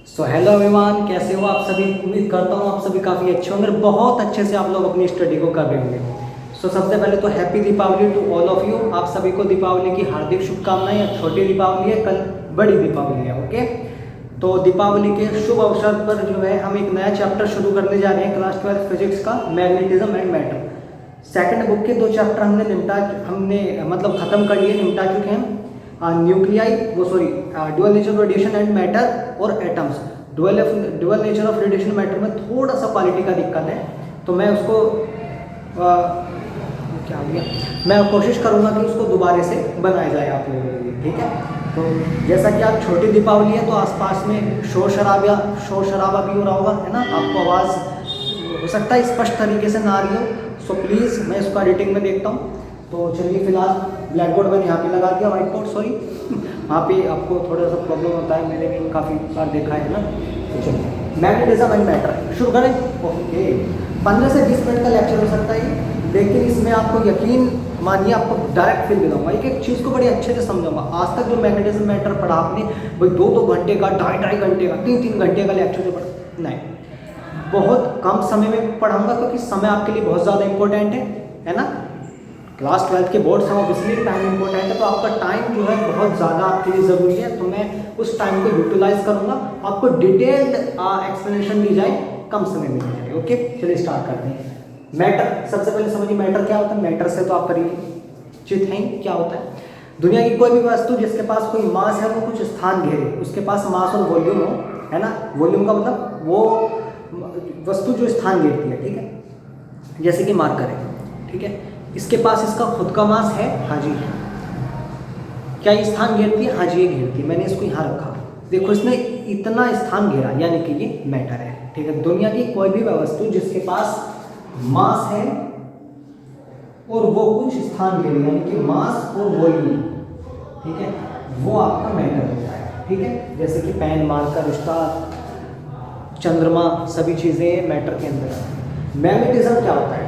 So hello everyone, कैसे हो आप सभी। उम्मीद करता हूँ आप सभी काफ़ी अच्छे होंगे, बहुत अच्छे से आप लोग अपनी स्टडी को कर रहे होंगे। सो सबसे पहले तो happy Deepavali to all of you. आप सभी को दीपावली की हार्दिक शुभकामनाएं। या छोटी दीपावली है, कल बड़ी दीपावली है। ओके, तो दीपावली के शुभ अवसर पर जो है हम एक नया चैप्टर शुरू करने जा रहे हैं क्लास 12 फिजिक्स का, magnetism and matter. Second book के 2 चैप्टर हमने मतलब ख़त्म कर लिए, निपटा चुके हैं। Nuclei dual nature of radiation and matter और atoms. Dual nature of radiation matter में थोड़ा सा क्वालिटी का दिक्कत है, तो मैं उसको क्या हो गया, मैं कोशिश करूँगा कि उसको दोबारा से बनाया जाए आप लोगों के लिए। ठीक है, तो जैसा कि आज छोटी दीपावली है तो आसपास में शोर शराबा भी हो रहा होगा, है ना। आपको आवाज़ हो सकता है स्पष्ट तरीके से ना आ रही हो, सो प्लीज़ मैं इसको एडिटिंग में देखता हूँ। तो चलिए फिलहाल ब्लैक बोर्ड मैंने यहाँ पे लगा दिया, व्हाइट बोर्ड सॉरी वहाँ पे आपको थोड़ा सा प्रॉब्लम होता है, मैंने भी काफ़ी बार देखा है ना। तो चलिए मैग्नेटिज्म एंड मैटर शुरू करें। ओके, 15 से 20 मिनट का लेक्चर हो सकता है, लेकिन इसमें आपको यकीन मानिए आपको डायरेक्ट फील दिलाऊंगा, एक चीज़ को बड़े अच्छे से समझाऊंगा। आज तक जो मैग्नेटिज्म मैटर पढ़ा आपने भाई 2-2 घंटे का, 2.5 घंटे का, 3-3 घंटे का लेक्चर जो पढ़ा नहीं, बहुत कम समय में पढ़ाऊंगा, क्योंकि समय आपके लिए बहुत ज़्यादा इंपॉर्टेंट है ना। क्लास 12 के बोर्ड्स हैं, ऑब्वियसली टाइम इंपॉर्टेंट है, तो आपका टाइम जो है बहुत ज़्यादा आपके लिए ज़रूरी है। तो मैं उस टाइम को यूटिलाइज करूँगा, आपको डिटेल्ड एक्सप्लेनेशन दी जाए, कम समय में दी जाए। ओके, चलिए स्टार्ट करते हैं। मैटर, सबसे पहले समझिए मैटर क्या होता है। मैटर से तो आप परिचित हैं, क्या होता है। दुनिया की कोई भी वस्तु जिसके पास कोई मास है, वो कुछ स्थान घेरे, उसके पास मास और वॉल्यूम हो, है ना। वॉल्यूम का मतलब वो वस्तु जो स्थान घेरती है, ठीक है। जैसे कि मार्कर है, ठीक है, इसके पास इसका खुद का मास है, हाँ जी है। क्या ये स्थान घेरती है? हाँ जी ये घेरती है। मैंने इसको यहाँ रखा, देखो इसने इतना स्थान घेरा, यानी कि ये मैटर है। ठीक है, दुनिया की कोई भी वस्तु जिसके पास मास है और वो कुछ स्थान घेरे, यानी कि मास और वॉल्यूम, ठीक है, वो आपका मैटर होता है। ठीक है, जैसे कि पेन, मार्कर, स्टार, चंद्रमा, सभी चीज़ें मैटर के अंदर आती हैं। मैग्नेटिज्म क्या होता है?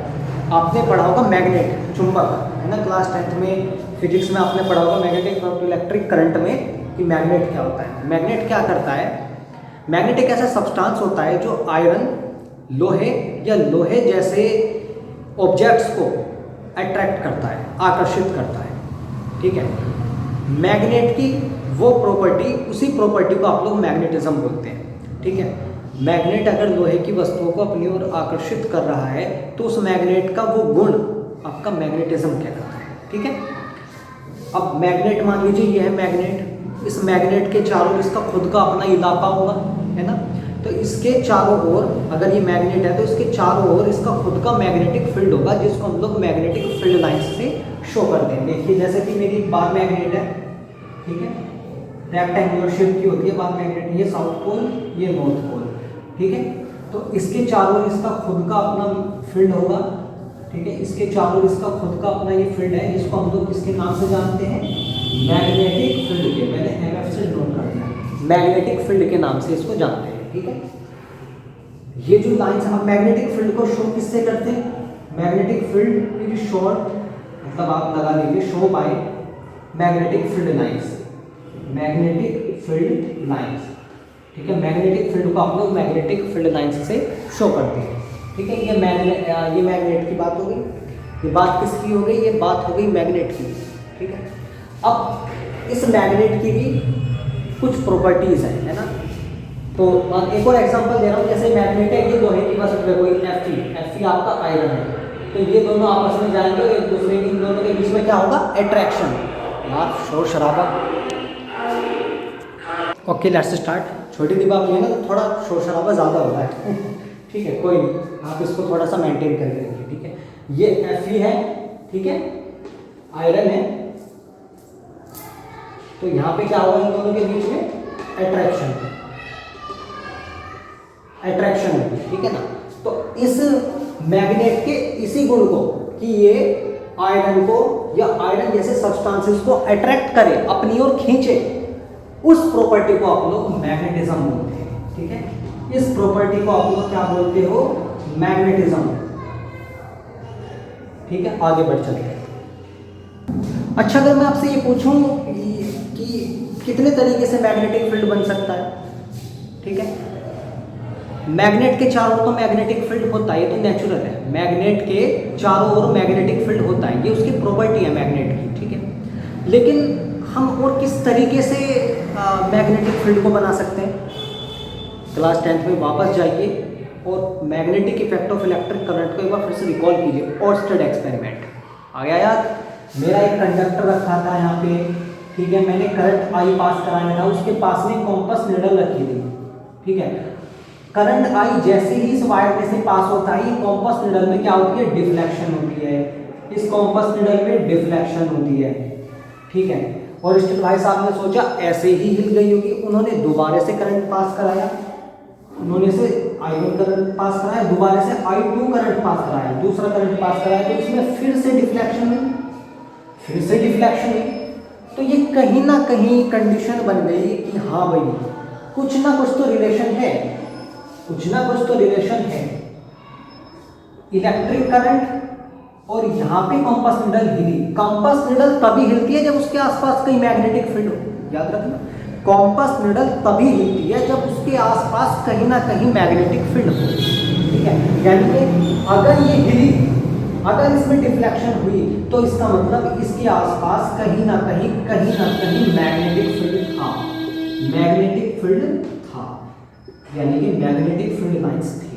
आपने पढ़ा होगा मैग्नेट, चुंबक, है ना। क्लास 10th में फिजिक्स में आपने पढ़ा होगा मैग्नेटिक और इलेक्ट्रिक करंट में कि मैग्नेट क्या होता है। मैग्नेट क्या करता है? मैग्नेट एक ऐसा सब्सटेंस होता है जो आयरन, लोहे या लोहे जैसे ऑब्जेक्ट्स को अट्रैक्ट करता है, आकर्षित करता है। ठीक है, मैग्नेट की वो प्रॉपर्टी, उसी प्रॉपर्टी को आप लोग मैग्नेटिज्म बोलते हैं। ठीक है, मैग्नेट अगर लोहे की वस्तुओं को अपनी ओर आकर्षित कर रहा है तो उस मैग्नेट का वो गुण आपका मैग्नेटिज्म कहलाता है। ठीक है, अब मैग्नेट मान लीजिए ये है मैग्नेट, इस मैग्नेट के चारों इसका खुद का अपना इलाका होगा, है ना। तो इसके चारों ओर, अगर ये मैग्नेट है तो इसके चारों ओर इसका खुद का मैग्नेटिक फील्ड होगा, जिसको हम लोग मैग्नेटिक फील्ड लाइंस से शो करते हैं। देखिए जैसे कि मेरी बार मैग्नेट है, ठीक है, रेक्टेंगुलर शेप की होती है बार मैग्नेट, ये साउथ पोल, ये नॉर्थ पोल। ठीक है, तो इसके चारों इसका खुद का अपना फील्ड होगा। ठीक है, इसके चारों इसका खुद का अपना ये फील्ड है, जिसको हम लोग किसके नाम से जानते हैं? मैग्नेटिक फील्ड के, मैंने एमएफ से नोट कर दिया, मैग्नेटिक फील्ड के नाम से इसको जानते हैं। ठीक है, ये जो लाइंस, हम मैग्नेटिक फील्ड को शो किससे करते हैं? मैग्नेटिक फील्ड इज शोड, मतलब आप लगा लीजिए, show by magnetic field lines, magnetic field lines. ठीक है, मैग्नेटिक फील्ड को आप लोग मैग्नेटिक फील्ड लाइंस से शो करते हैं। ठीक है, ये मैग्नेट की बात हो गई। ये बात किसकी हो गई? ये बात हो गई मैग्नेट की। ठीक है, अब इस मैग्नेट की भी कुछ प्रॉपर्टीज है ना। तो एक और एग्जांपल दे रहा हूँ, जैसे मैग्नेट है, ये लोहे की वस्तु है कोई, Fe आपका आयरन है, तो ये दोनों आपस में जाएंगे और एक दूसरे के, इन दोनों के बीच में क्या होगा? अट्रैक्शन। यार शोर शराबा। Okay let's start. छोटी दीपावली है ना, तो थोड़ा शोर शराबा ज़्यादा होता है। ठीक है, कोई नहीं, आप इसको थोड़ा सा मेंटेन करके रखिए। ठीक है, ये Fe है, ठीक है, आयरन है, तो यहाँ पे क्या होगा? इन दोनों के बीच में अट्रैक्शन है, ठीक है ना। तो इस मैग्नेट के इसी गुण को कि ये आयरन को या आयरन जैसे सब्सटेंसेस को अट्रैक्ट करे, अपनी ओर खींचे, उस प्रॉपर्टी को आप लोग मैग्नेटिज्म बोलते हैं। ठीक है, इस प्रॉपर्टी को आप लोग क्या बोलते हो? मैग्नेटिज्म। ठीक है, आगे बढ़ चलते हैं। अच्छा, अगर मैं आपसे ये पूछूं कि कितने तरीके से मैग्नेटिक फील्ड बन सकता है, ठीक है। मैग्नेट के चारों ओर तो मैग्नेटिक फील्ड होता है, ये तो नेचुरल है। मैग्नेट के चारों ओर मैग्नेटिक फील्ड होता है, ये उसकी प्रॉपर्टी है मैग्नेट की, ठीक है। लेकिन हम और किस तरीके से मैग्नेटिक फील्ड को बना सकते हैं? क्लास 10th में वापस जाइए और magnetic effect of electric current को एक बार फिर से रिकॉल कीजिए। ऑर्स्टेड एक्सपेरिमेंट आ गया याद? मेरा एक कंडक्टर रखा था यहाँ पे, ठीक है, मैंने करंट आई पास कराया था, उसके पास में कॉम्पस निडल रखी थी, ठीक है। करंट आई जैसे ही इस वायर में से पास होता है, कॉम्पस निडल में क्या होती है? डिफ्लेक्शन होती है। इस कॉम्पस निडल में डिफ्लेक्शन होती है, ठीक है। और इस भाई साहब ने सोचा ऐसे ही हिल गई होगी, उन्होंने दोबारा से करंट पास कराया, उन्होंने से I1 करंट पास कराया, दोबारा से I2 करंट पास कराया, दूसरा करंट पास कराया, तो इसमें फिर से डिफ्लेक्शन हुई, फिर से डिफ्लेक्शन हुई। तो ये कहीं ना कहीं कंडीशन बन गई कि हाँ भाई कुछ ना कुछ तो रिलेशन है, कुछ ना कुछ तो रिलेशन है। इलेक्ट्रिक करंट और यहाँ पे कॉम्पस निडल हिली। कॉम्पस निडल तभी हिलती है जब उसके आसपास कहीं मैग्नेटिक फील्ड हो, याद रखना। कॉम्पस निडल तभी हिलती है जब उसके आसपास कहीं ना कहीं मैग्नेटिक फील्ड हो, ठीक है। यानी कि अगर ये हिली, अगर इसमें डिफ्लेक्शन हुई, तो इसका मतलब इसके आसपास कहीं ना कहीं मैग्नेटिक फील्ड था, मैग्नेटिक फील्ड था, यानी कि मैग्नेटिक फील्ड लाइंस थी।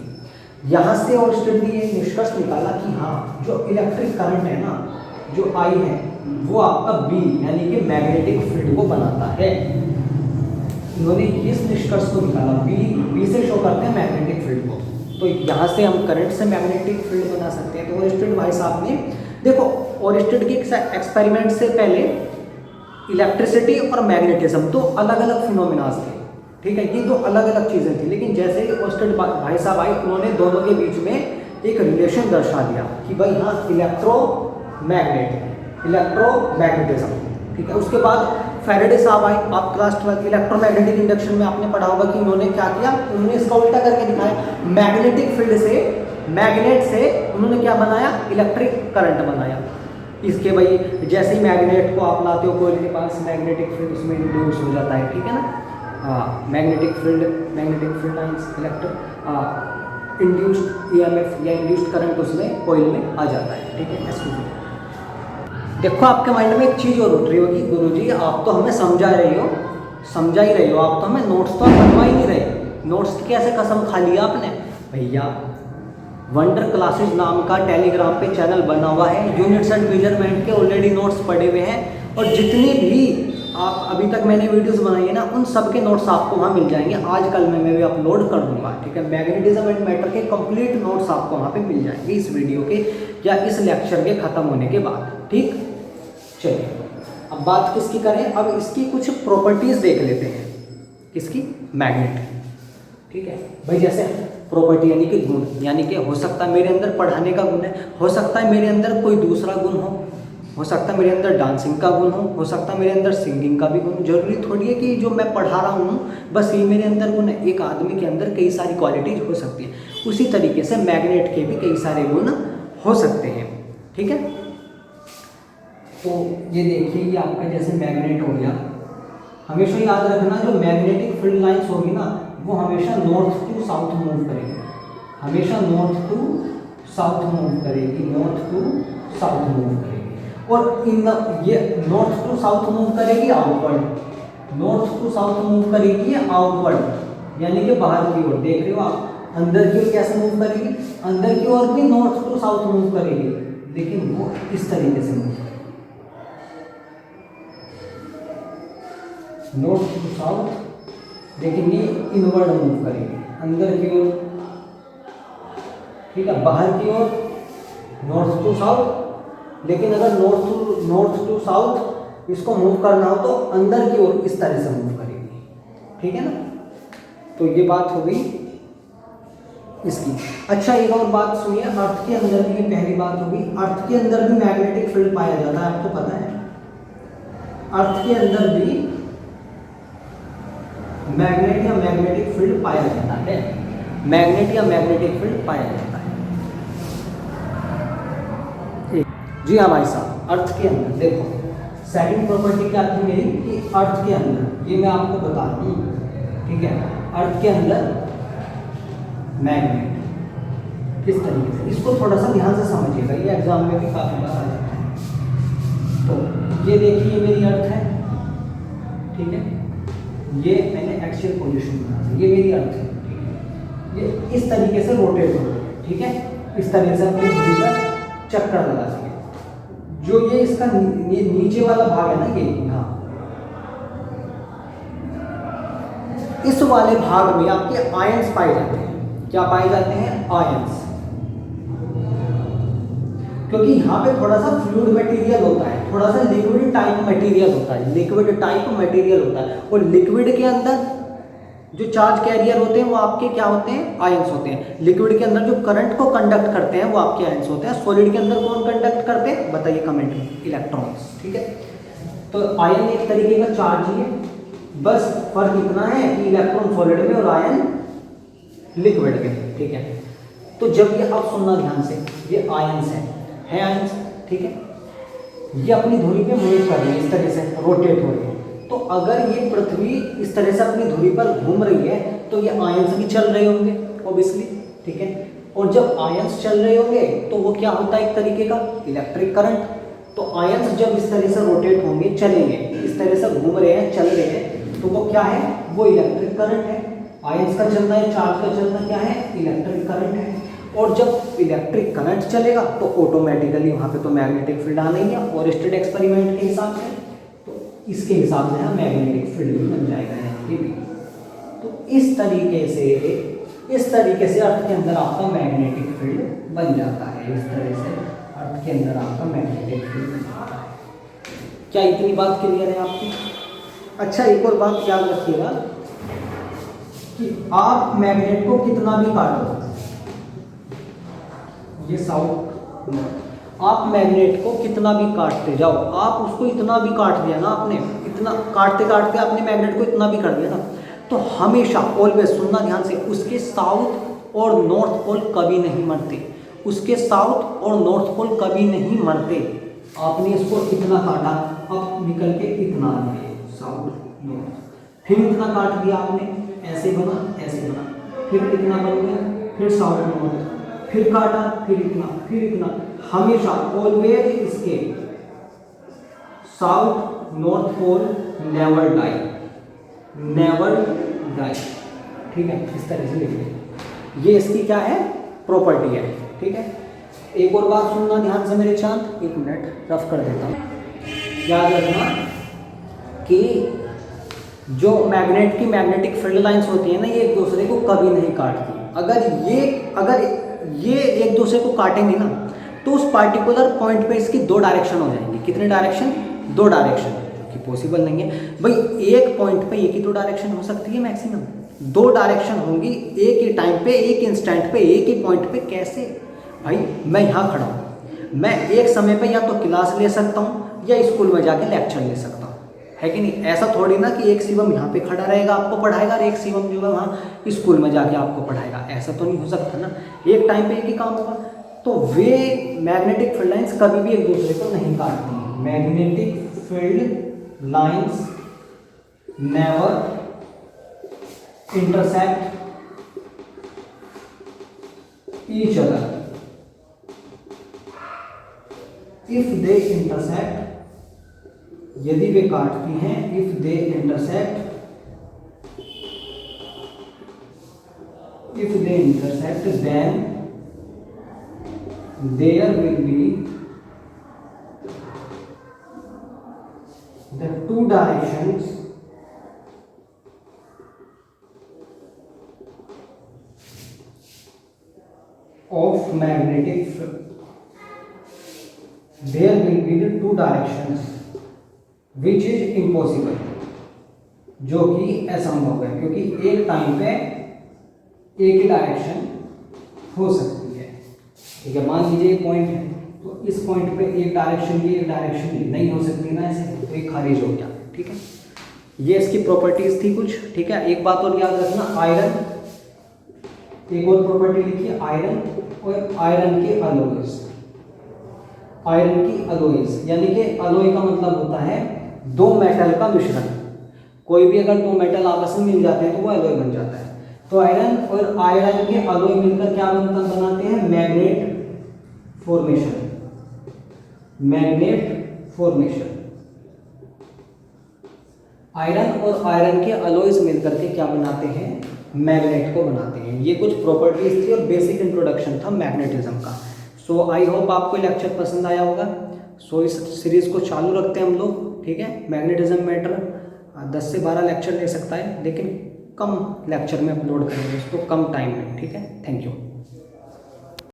यहाँ से ऑर्स्टेड ने ये निष्कर्ष निकाला कि हाँ जो इलेक्ट्रिक करंट है ना, जो आई है, वो आपका बी यानी कि मैग्नेटिक फील्ड को बनाता है। इन्होंने इस निष्कर्ष को निकाला, बी से शो करते हैं मैग्नेटिक फील्ड को। तो यहाँ से हम करंट से मैग्नेटिक फील्ड बना सकते हैं। तो ऑर्स्टेड भाई साहब ने देखो, ऑर्स्टेड के एक्सपेरिमेंट से पहले इलेक्ट्रिसिटी और मैग्नेटिज्म तो अलग अलग फिनोमिनास थे, ठीक है, ये दो अलग अलग चीज़ें थी। लेकिन जैसे ही ऑर्स्टेड भाई साहब आए, उन्होंने दोनों के बीच में एक रिलेशन दर्शा दिया कि भाई हाँ इलेक्ट्रोमैग्नेटिज्म, ठीक है। उसके बाद फैराडे साहब आए, आप क्लास 12 इलेक्ट्रोमैग्नेटिक इंडक्शन में आपने पढ़ा होगा कि उन्होंने क्या किया, उन्होंने इसका उल्टा करके दिखाया। मैग्नेटिक फील्ड से, मैग्नेट से उन्होंने क्या बनाया? इलेक्ट्रिक करंट बनाया। इसके भाई जैसे ही मैग्नेट को आप लाते हो कोयले के पास, मैग्नेटिक फील्ड उसमें इंड्यूस हो जाता है, ठीक है ना। Magnetic field lines electric induced EMF या इंड्यूस्ड करंट उसमें कोयल में आ जाता है, ठीक है। ऐसे देखो आपके माइंड में एक चीज़ और उठ रही होगी, गुरुजी आप तो हमें समझा ही रही हो, आप तो हमें नोट्स तो बनवा ही नहीं रहे, नोट्स की कैसे कसम खा लिया आपने? भैया वंडर क्लासेस नाम का टेलीग्राम पे चैनल बना हुआ है, यूनिट्स एंड मेजरमेंट के ऑलरेडी नोट्स पड़े हुए हैं, और जितनी भी आप अभी तक मैंने वीडियोस बनाई है ना, उन सब के नोट्स आपको वहाँ मिल जाएंगे। आजकल मैं भी अपलोड कर दूंगा, ठीक है। मैग्नेटिज्म एंड मैटर के कंप्लीट नोट्स आपको वहाँ पे मिल जाएंगे इस वीडियो के या इस लेक्चर के ख़त्म होने के बाद, ठीक। चलिए अब बात किसकी करें? अब इसकी कुछ प्रॉपर्टीज़ देख लेते हैं, किसकी? मैग्नेट, ठीक है भाई। जैसे प्रॉपर्टी यानी कि गुण, यानी कि हो सकता है मेरे अंदर पढ़ाने का गुण है, हो सकता है मेरे अंदर कोई दूसरा गुण हो सकता है मेरे अंदर डांसिंग का गुण हो सकता है मेरे अंदर सिंगिंग का भी गुण। जरूरी थोड़ी है कि जो मैं पढ़ा रहा हूँ बस ये मेरे अंदर गुण है। एक आदमी के अंदर कई सारी क्वालिटीज हो सकती है, उसी तरीके से मैग्नेट के भी कई सारे गुण हो सकते हैं, ठीक है। तो ये देखिए ये आपका जैसे मैग्नेट हो गया, हमेशा याद रखना जो मैग्नेटिक फील्ड लाइंस होगी ना, वो हमेशा नॉर्थ टू साउथ मूव करेगी, हमेशा नॉर्थ टू साउथ मूव करेगी, नॉर्थ टू साउथ मूव करेगी। और इन ये नॉर्थ टू साउथ मूव करेगी outward, north to south move करेगी ये आउटवर्ड, यानी कि बाहर की ओर। देख रहे हो आप, अंदर की ओर कैसे मूव करेगी? अंदर की ओर भी नॉर्थ टू साउथ मूव करेगी, लेकिन वो इस तरीके से मूव करेगी, नॉर्थ टू साउथ, लेकिन ये इनवर्ड मूव करेगी, अंदर की ओर, ठीक है। बाहर की ओर नॉर्थ टू साउथ, लेकिन अगर नॉर्थ टू साउथ इसको मूव करना हो तो अंदर की ओर इस तरह से मूव करेगी, ठीक है ना। तो ये बात हो गई इसकी। अच्छा एक और बात सुनिए, अर्थ के अंदर भी, पहली बात होगी, अर्थ के अंदर भी मैग्नेटिक फील्ड पाया जाता है, आपको पता है। अर्थ के अंदर भी मैग्नेट या मैग्नेटिक फील्ड पाया जाता है, मैग्नेट या मैग्नेटिक फील्ड पाया जाता है। जी हाँ भाई साहब, अर्थ के अंदर देखो सेकंड प्रॉपर्टी क्या थी मेरी कि अर्थ के अंदर, ये मैं आपको बता दूँ, ठीक है। अर्थ के अंदर मैग्नेट। किस तरीके से, इसको थोड़ा सा ध्यान से समझिएगा, ये एग्जाम में भी काफी बार आ जाता है। तो ये देखिए मेरी अर्थ है, ठीक है, ये मैंने एक्सियल पोजीशन बना दी, ये मेरी अर्थ है, ठीक है। ये इस तरीके से रोटेट हो रही है, ठीक है, इस तरह से अपनी धुरी पर चक्कर लगा दिए। जो ये इसका ये नीचे वाला भाग है ना, ये यहाँ इस वाले भाग में आपके आयंस पाए जाते हैं। क्या पाए जाते हैं? आयंस। क्योंकि यहाँ पे थोड़ा सा फ्लूइड मटेरियल होता है, थोड़ा सा लिक्विड टाइप मटेरियल होता है, लिक्विड टाइप मटेरियल होता है। और लिक्विड के अंदर जो चार्ज कैरियर होते हैं वो आपके क्या होते हैं? आयंस होते हैं। लिक्विड के अंदर जो करंट को कंडक्ट करते हैं वो आपके आयंस होते हैं। सॉलिड के अंदर कौन कंडक्ट करते हैं? बताइए कमेंट में। इलेक्ट्रॉन्स, ठीक है। तो आयन एक तरीके का चार्ज ही है, बस फर्क इतना है कि इलेक्ट्रॉन सॉलिड में और आयन लिक्विड में, ठीक है। तो जब ये आप सुनना ध्यान से, ये आयंस है आयंस, ठीक है। ये अपनी धुरी पे मूव कर रही है, इस तरह से रोटेट हो रही है। तो अगर ये पृथ्वी इस तरह से अपनी धुरी पर घूम रही है तो ये आयंस भी चल रहे होंगे ऑब्वियसली, ठीक है। और जब आयंस चल रहे होंगे तो वो क्या होता है? एक तरीके का इलेक्ट्रिक करंट। तो आयंस जब इस तरह से रोटेट होंगे, चलेंगे, इस तरह से घूम रहे हैं, चल रहे हैं, तो वो क्या है? वो इलेक्ट्रिक करंट है। आयंस का चलना है, चार्ज का चलना क्या है? इलेक्ट्रिक करंट है। और जब इलेक्ट्रिक करंट चलेगा तो ऑटोमेटिकली वहाँ पे तो मैग्नेटिक फील्ड आना ही है, ओरिस्टेड एक्सपेरिमेंट के हिसाब से। तो इसके हिसाब से हम मैग्नेटिक फील्ड भी बन जाएगा यहाँ पे भी। तो इस तरीके से अर्थ के अंदर आपका मैग्नेटिक फील्ड बन जाता है। इस तरह से अर्थ के अंदर आपका मैग्नेटिक फील्ड बन जाता है। क्या इतनी बात क्लियर है आपकी? अच्छा, एक और बात याद रखिएगा कि आप मैग्नेट को कितना भी काटो, ये साउथ, आप मैग्नेट को कितना भी काटते जाओ, आप उसको इतना भी काट दिया ना आपने, इतना काटते काटते आपने मैग्नेट को इतना भी कर दिया ना, तो हमेशा ऑलवेज सुनना ध्यान से, उसके साउथ और नॉर्थ पोल कभी नहीं मरते। उसके साउथ और नॉर्थ पोल कभी नहीं मरते। आपने इसको इतना काटा, अब निकल के इतना आ गया साउथ नॉर्थ, फिर इतना काट दिया आपने, ऐसे बना, फिर इतना बन गया, फिर साउथ नॉर्थ, फिर काटा, फिर इतना, हमेशा ऑलवेज इसके south north pole never die, ठीक है। इस तरह से लिखिए, ये इसकी क्या है? प्रॉपर्टी है, ठीक है। एक और बात सुनना ध्यान से मेरे चांद, एक मिनट रफ कर देता हूँ। याद रखना कि जो मैग्नेट की मैग्नेटिक फील्ड लाइंस होती है ना, ये एक दूसरे को कभी नहीं काटती। अगर ये एक दूसरे को काटेंगे ना तो उस पार्टिकुलर पॉइंट पे इसकी दो डायरेक्शन हो जाएंगी। कितने डायरेक्शन? दो डायरेक्शन, जो कि पॉसिबल नहीं है भाई। एक पॉइंट पे एक ही दो डायरेक्शन हो सकती है मैक्सिमम, दो डायरेक्शन होंगी एक ही टाइम पे, एक इंस्टेंट पे, एक ही पॉइंट पे। कैसे भाई? मैं यहाँ खड़ा हूँ, मैं एक समय पे या तो क्लास ले सकता हूँ या स्कूल में जाके लेक्चर ले सकता हूँ, है कि नहीं? ऐसा थोड़ी ना कि एक शिवम यहाँ पे खड़ा रहेगा आपको पढ़ाएगा और एक शिवम जो है वहाँ स्कूल में जाके आपको पढ़ाएगा। ऐसा तो नहीं हो सकता ना, एक टाइम पे एक ही काम होगा। तो वे मैग्नेटिक फील्ड लाइंस कभी भी एक दूसरे को नहीं काटती हैं। Magnetic field lines never intersect each other. If they intersect, यदि वे काटती हैं, if they intersect, then there will be the two directions of magnetic field. There will be the two directions which is impossible, जो कि असंभव है, क्योंकि एक टाइम पे एक ही डायरेक्शन हो सकती है, ठीक है। मान लीजिए एक पॉइंट है, तो इस पॉइंट पे एक डायरेक्शन ये, एक डायरेक्शन ये नहीं हो सकती ना ऐसे, तो एक खारिज हो गया, ठीक है। ये इसकी प्रॉपर्टीज थी कुछ, ठीक है। एक बात और याद रखना, आयरन, एक और प्रॉपर्टी लिखिए, आयरन और आयरन के अलॉयज। आयरन की अलॉयज यानी कि अलॉय का मतलब होता है दो मेटल का मिश्रण। कोई भी अगर दो मेटल आपस में मिल जाते हैं तो वो एलॉय बन जाता है। तो आयरन और आयरन के एलॉय मिलकर क्या बनाते हैं, magnet formation, magnet formation. Iron और आयरन के अलॉयज मिलकर के क्या बनाते हैं, मैग्नेट को बनाते हैं। ये कुछ प्रॉपर्टीज थी और बेसिक इंट्रोडक्शन था मैग्नेटिज्म का। सो आई होप आपको लेक्चर पसंद आया होगा। सो इस सीरीज को चालू रखते हैं हम लोग, ठीक है। मैग्नेटिज्म मैटर 10 से 12 लेक्चर ले सकता है, लेकिन कम लेक्चर में अपलोड करेंगे इसको, कम टाइम में, ठीक है। Thank you.